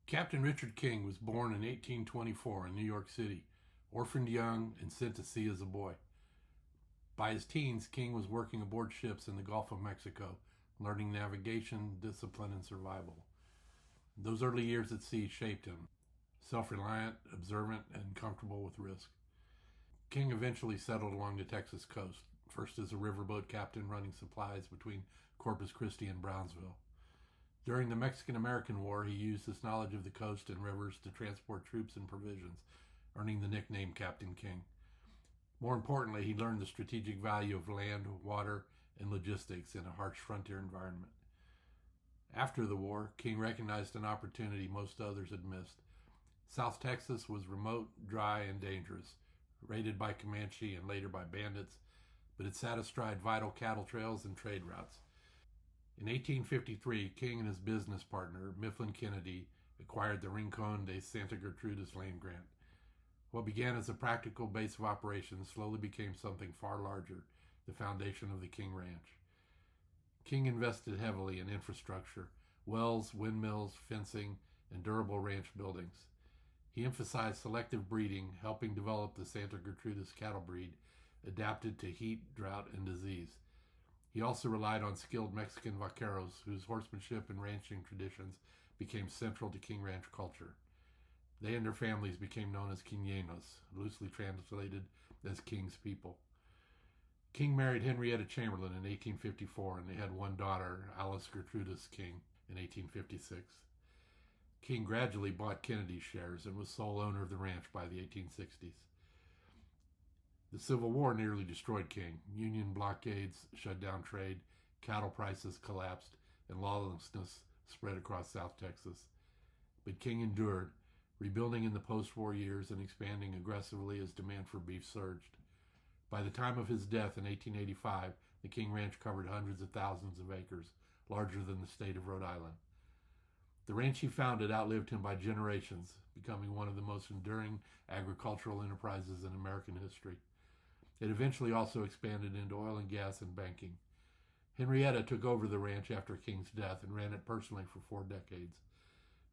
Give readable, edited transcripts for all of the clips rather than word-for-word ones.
Captain Richard King was born in 1824 in New York City, orphaned young and sent to sea as a boy. By his teens, King was working aboard ships in the Gulf of Mexico, learning navigation, discipline, and survival. Those early years at sea shaped him, self-reliant, observant, and comfortable with risk. King eventually settled along the Texas coast, first as a riverboat captain running supplies between Corpus Christi and Brownsville. During the Mexican-American War, he used his knowledge of the coast and rivers to transport troops and provisions, earning the nickname Captain King. More importantly, he learned the strategic value of land, water, and logistics in a harsh frontier environment. After the war, King recognized an opportunity most others had missed. South Texas was remote, dry, and dangerous, raided by Comanche and later by bandits, but it sat astride vital cattle trails and trade routes. In 1853, King and his business partner, Mifflin Kenedy, acquired the Rincon de Santa Gertrudis land grant. What began as a practical base of operations slowly became something far larger, the foundation of the King Ranch. King invested heavily in infrastructure, wells, windmills, fencing, and durable ranch buildings. He emphasized selective breeding, helping develop the Santa Gertrudis cattle breed, adapted to heat, drought, and disease. He also relied on skilled Mexican vaqueros whose horsemanship and ranching traditions became central to King Ranch culture. They and their families became known as Quinyenos, loosely translated as King's people. King married Henrietta Chamberlain in 1854, and they had one daughter, Alice Gertrudis King, in 1856. King gradually bought Kenedy's shares and was sole owner of the ranch by the 1860s. The Civil War nearly destroyed King. Union blockades shut down trade, cattle prices collapsed, and lawlessness spread across South Texas. But King endured, rebuilding in the post-war years and expanding aggressively as demand for beef surged. By the time of his death in 1885, the King Ranch covered hundreds of thousands of acres, larger than the state of Rhode Island. The ranch he founded outlived him by generations, becoming one of the most enduring agricultural enterprises in American history. It eventually also expanded into oil and gas and banking. Henrietta took over the ranch after King's death and ran it personally for 4 decades.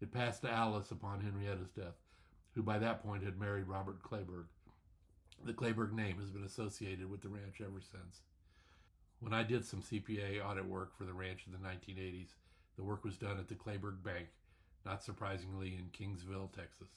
It passed to Alice upon Henrietta's death, who by that point had married Robert Clayburgh. The Clayburgh name has been associated with the ranch ever since. When I did some CPA audit work for the ranch in the 1980s, the work was done at the Clayburgh Bank, not surprisingly in Kingsville, Texas.